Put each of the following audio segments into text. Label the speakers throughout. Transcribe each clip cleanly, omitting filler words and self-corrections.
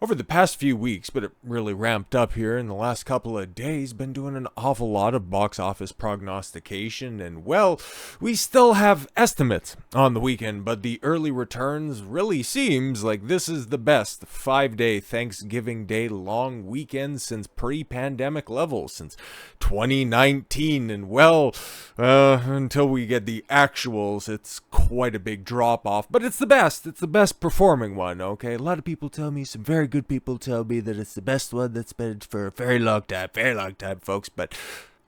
Speaker 1: over the past few weeks, but it really ramped up here in the last couple of days, been doing an awful lot of box office prognostication, and well, we still have estimates on the weekend, but the early returns really seems like this is the best 5-day Thanksgiving Day long weekend since pre-pandemic levels, since 2019, and well, until we get the actuals, it's quite a big drop off, but it's the best performing one, okay? A lot of people tell me, some very good people tell me that it's the best one that's been for a very long time, folks, but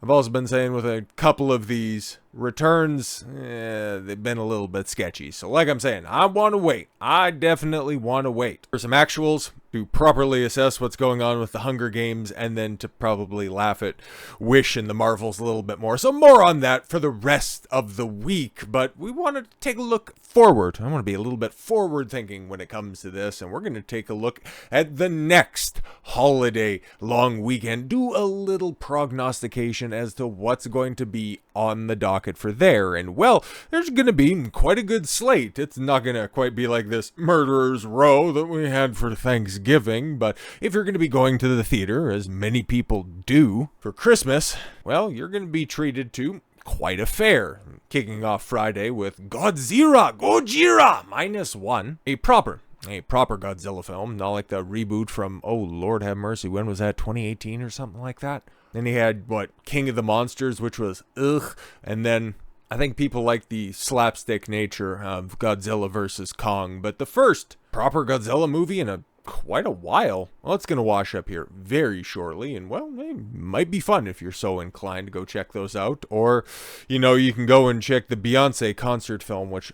Speaker 1: I've also been saying with a couple of these returns, they've been a little bit sketchy. So like I'm saying, I want to wait. I definitely want to wait for some actuals to properly assess what's going on with the Hunger Games, and then to probably laugh at Wish and the Marvels a little bit more. So more on that for the rest of the week, but we want to take a look forward. I want to be a little bit forward thinking when it comes to this, and we're going to take a look at the next holiday long weekend, do a little prognostication as to what's going to be on the docket for there. And well, there's going to be quite a good slate. It's not going to quite be like this murderer's row that we had for Thanksgiving, but if you're going to be going to the theater, as many people do for Christmas, well, you're going to be treated to quite a fare. Kicking off Friday with Gojira -1, a proper Godzilla film, not like the reboot from, oh Lord have mercy, when was that, 2018 or something like that? Then he had, King of the Monsters, which was ugh, and then I think people like the slapstick nature of Godzilla vs. Kong, but the first proper Godzilla movie in quite a while. Well, it's going to wash up here very shortly, and well, it might be fun if you're so inclined to go check those out. Or, you can go and check the Beyonce concert film, which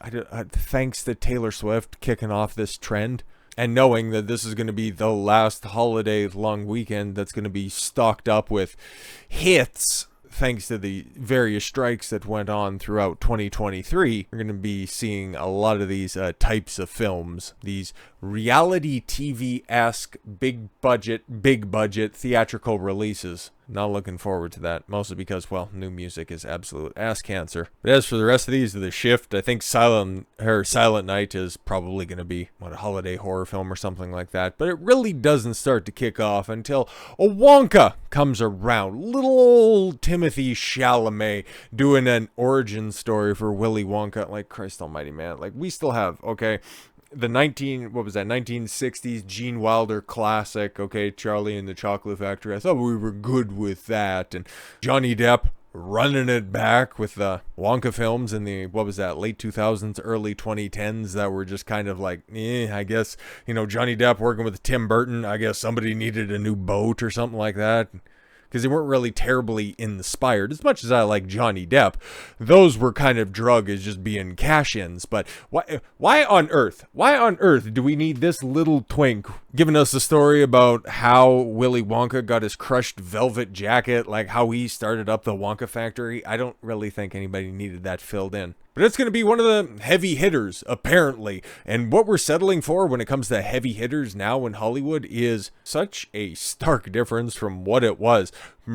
Speaker 1: thanks to Taylor Swift kicking off this trend, and knowing that this is going to be the last holiday long weekend that's going to be stocked up with hits, thanks to the various strikes that went on throughout 2023, we're going to be seeing a lot of these types of films, these reality TV-esque big budget theatrical releases. Not looking forward to that, mostly because, well, new music is absolute ass cancer. But as for the rest of these, The Shift, I think Silent Night is probably going to be, a holiday horror film or something like that. But it really doesn't start to kick off until a Wonka comes around. Little old Timothy Chalamet doing an origin story for Willy Wonka. Like, Christ almighty, man. Like, we still have, okay, the 1960s Gene Wilder classic, okay, Charlie and the Chocolate Factory. I thought we were good with that. And Johnny Depp running it back with the Wonka films in the, late 2000s, early 2010s that were just kind of like, I guess, Johnny Depp working with Tim Burton, I guess somebody needed a new boat or something like that. Because they weren't really terribly inspired. As much as I like Johnny Depp, those were kind of drug as just being cash-ins. But why on earth do we need this little twink giving us a story about how Willy Wonka got his crushed velvet jacket, like how he started up the Wonka factory? I don't really think anybody needed that filled in. But it's going to be one of the heavy hitters, apparently. And what we're settling for when it comes to heavy hitters now in Hollywood is such a stark difference from what it was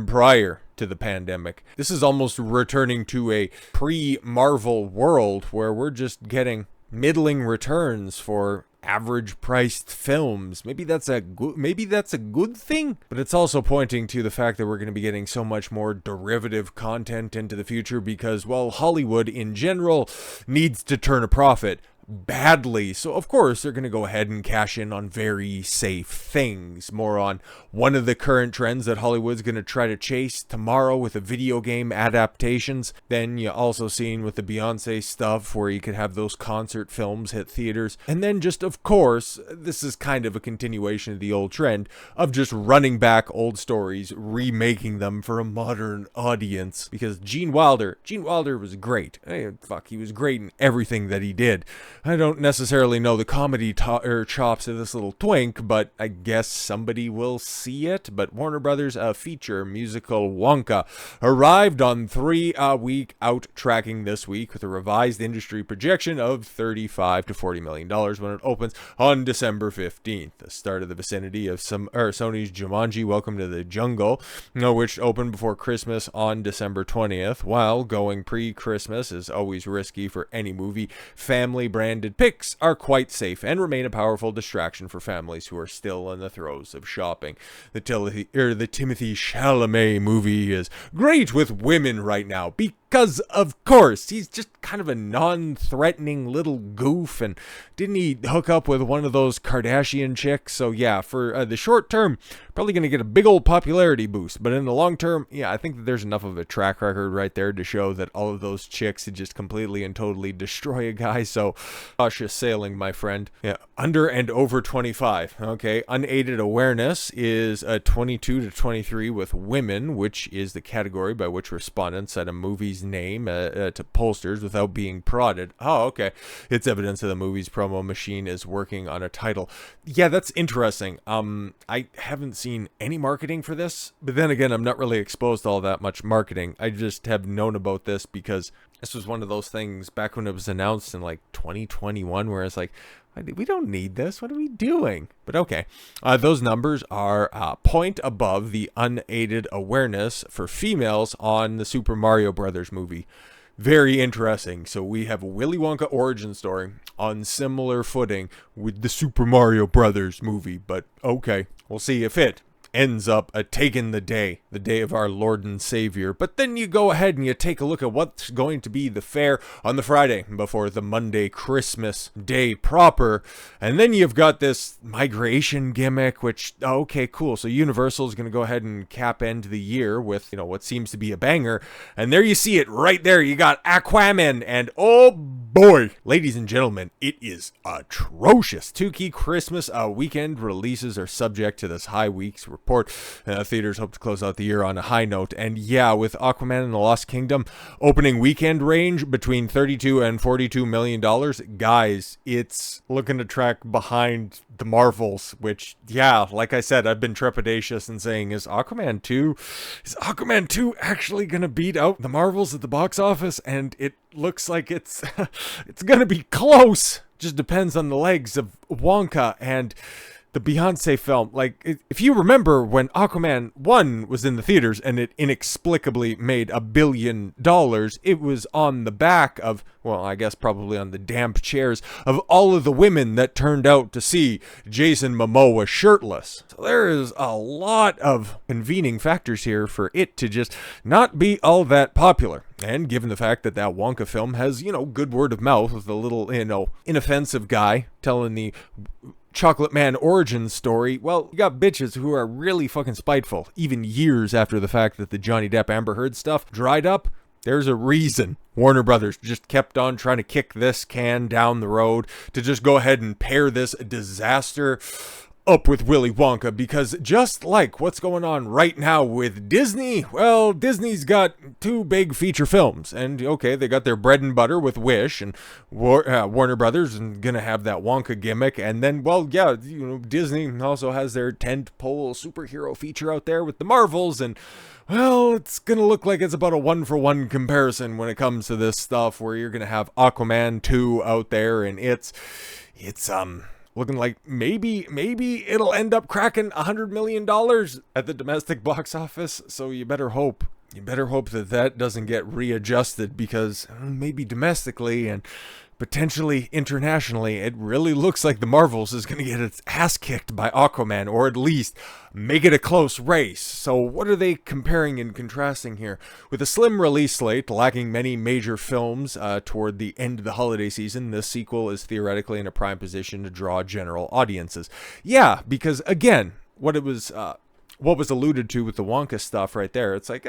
Speaker 1: prior to the pandemic. This is almost returning to a pre-Marvel world where we're just getting middling returns for average priced films. Maybe that's a good thing, but it's also pointing to the fact that we're going to be getting so much more derivative content into the future because, well, Hollywood in general needs to turn a profit badly. So of course they're going to go ahead and cash in on very safe things. More on one of the current trends that Hollywood's going to try to chase tomorrow with the video game adaptations. Then you also seen with the Beyonce stuff where you could have those concert films hit theaters. And then just, of course, this is kind of a continuation of the old trend of just running back old stories, remaking them for a modern audience. Because Gene Wilder was great. He was great in everything that he did. I don't necessarily know the comedy chops of this little twink, but I guess somebody will see it. But Warner Brothers' feature musical Wonka arrived on 3-week out tracking this week with a revised industry projection of $35 to $40 million when it opens on December 15th. The start of the vicinity of Sony's Jumanji Welcome to the Jungle, which opened before Christmas on December 20th. While going pre-Christmas is always risky for any movie, family brand branded pics are quite safe and remain a powerful distraction for families who are still in the throes of shopping. The Timothée Chalamet movie is great with women right now because, of course, he's just kind of a non-threatening little goof, and didn't he hook up with one of those Kardashian chicks? So yeah, for the short term, probably going to get a big old popularity boost, but in the long term, yeah, I think that there's enough of a track record right there to show that all of those chicks would just completely and totally destroy a guy. So cautious sailing, my friend. Yeah, under and over 25. Okay, unaided awareness is 22 to 23 with women, which is the category by which respondents said a movie's name to pollsters without being prodded. Oh, okay. It's evidence that the movie's promo machine is working on a title. Yeah, that's interesting. I haven't seen any marketing for this, but then again, I'm not really exposed to all that much marketing. I just have known about this because this was one of those things back when it was announced in like 2021 where it's like, we don't need this. What are we doing? But okay. Those numbers are a point above the unaided awareness for females on the Super Mario Brothers movie. Very interesting. So we have a Willy Wonka origin story on similar footing with the Super Mario Brothers movie. But okay, we'll see if it ends up taking the day of our Lord and Savior. But then you go ahead and you take a look at what's going to be the fare on the Friday before the Monday Christmas day proper. And then you've got this migration gimmick, which, okay, cool. So Universal is going to go ahead and cap end the year with, what seems to be a banger. And there you see it right there. You got Aquaman, and oh boy, ladies and gentlemen, it is atrocious. Two key Christmas weekend releases are subject to this high week's report. Theaters hope to close out the year on a high note. And yeah, with Aquaman and the Lost Kingdom opening weekend range between $32 and $42 million, guys, it's looking to track behind the Marvels, which, yeah, like I said, I've been trepidatious in saying, is Aquaman 2 actually going to beat out the Marvels at the box office? And it looks like it's going to be close. Just depends on the legs of Wonka and the Beyonce film. Like, if you remember when Aquaman 1 was in the theaters and it inexplicably made $1 billion, it was on the back of, well, I guess probably on the damp chairs of all of the women that turned out to see Jason Momoa shirtless. So there is a lot of convening factors here for it to just not be all that popular. And given the fact that that Wonka film has, good word of mouth with a little, inoffensive guy telling the Chocolate Man origin story, well, you got bitches who are really fucking spiteful, even years after the fact that the Johnny Depp Amber Heard stuff dried up. There's a reason Warner Brothers just kept on trying to kick this can down the road to just go ahead and pair this disaster up with Willy Wonka, because just like what's going on right now with Disney, well, Disney's got two big feature films, and okay, they got their bread and butter with Wish, and Warner Brothers is gonna have that Wonka gimmick, and then, well, yeah, Disney also has their tentpole superhero feature out there with the Marvels, and well, it's gonna look like it's about a 1-for-1 comparison when it comes to this stuff, where you're gonna have Aquaman 2 out there, and it's looking like maybe it'll end up cracking $100 million at the domestic box office. So you better hope that doesn't get readjusted, because maybe domestically and potentially internationally, it really looks like the Marvels is going to get its ass kicked by Aquaman, or at least make it a close race. So what are they comparing and contrasting here? With a slim release slate, lacking many major films toward the end of the holiday season, this sequel is theoretically in a prime position to draw general audiences. Yeah, because again, what was alluded to with the Wonka stuff right there, it's like,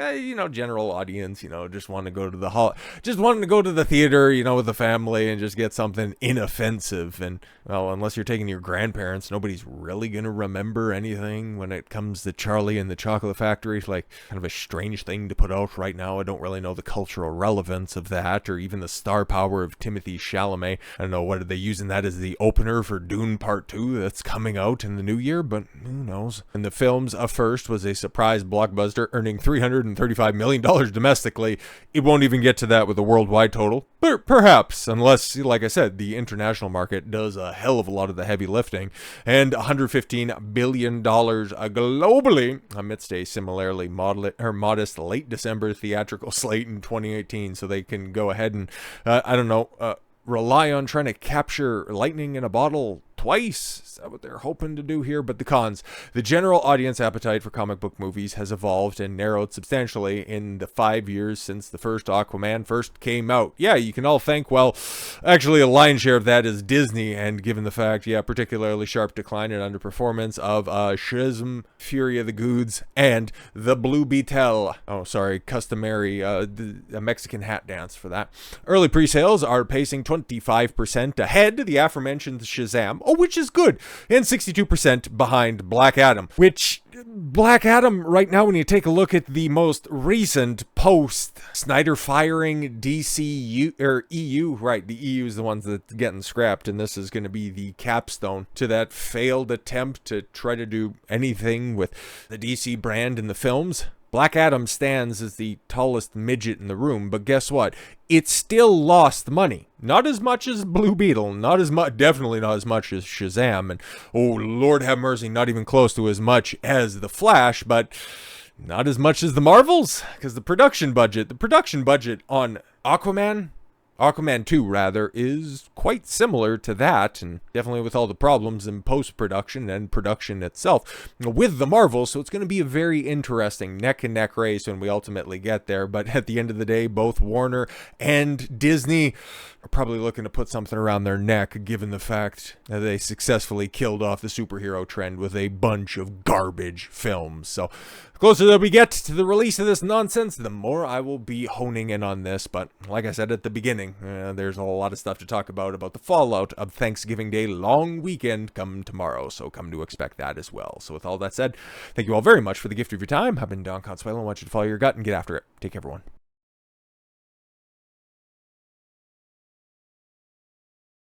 Speaker 1: general audience, just want to go to the theater, with the family and just get something inoffensive. And well, unless you're taking your grandparents, nobody's really gonna remember anything when it comes to Charlie and the Chocolate Factory. It's like kind of a strange thing to put out right now. I don't really know the cultural relevance of that, or even the star power of Timothée Chalamet. I don't know, what are they using that as the opener for Dune Part 2 that's coming out in the new year, but who knows. And the film's first was a surprise blockbuster, earning $335 million domestically. It won't even get to that with a worldwide total, but perhaps, unless, like I said, the international market does a hell of a lot of the heavy lifting, and $115 billion globally amidst a similarly modest late December theatrical slate in 2018. So they can go ahead and, rely on trying to capture lightning in a bottle twice? Is that what they're hoping to do here? But the cons. The general audience appetite for comic book movies has evolved and narrowed substantially in the 5 years since the first Aquaman first came out. Yeah, you can all thank, well, actually a lion's share of that is Disney, and given the fact, particularly sharp decline and underperformance of Shazam, Fury of the Goods, and The Blue Beetle. Oh, sorry, customary a Mexican hat dance for that. Early pre-sales are pacing 25% ahead of the aforementioned Shazam, which is good, and 62% behind Black Adam, which Black Adam right now, when you take a look at the most recent post Snyder firing DCU or EU, right, the EU is the ones that's getting scrapped, and this is going to be the capstone to that failed attempt to try to do anything with the DC brand in the films. Black Adam stands as the tallest midget in the room, but guess what? It still lost money. Not as much as Blue Beetle, not as much, definitely not as much as Shazam, and oh Lord have mercy, not even close to as much as The Flash, but not as much as the Marvels, because the production budget on Aquaman 2, rather, is quite similar to that, and definitely with all the problems in post-production and production itself with the Marvel, so it's going to be a very interesting neck-and-neck race when we ultimately get there, but at the end of the day, both Warner and Disney are probably looking to put something around their neck, given the fact that they successfully killed off the superhero trend with a bunch of garbage films. So the closer that we get to the release of this nonsense, the more I will be honing in on this. But like I said at the beginning, there's a lot of stuff to talk about the fallout of Thanksgiving Day long weekend come tomorrow. So come to expect that as well. So with all that said, thank you all very much for the gift of your time. I've been Don Consuelo. I want you to follow your gut and get after it. Take care, everyone.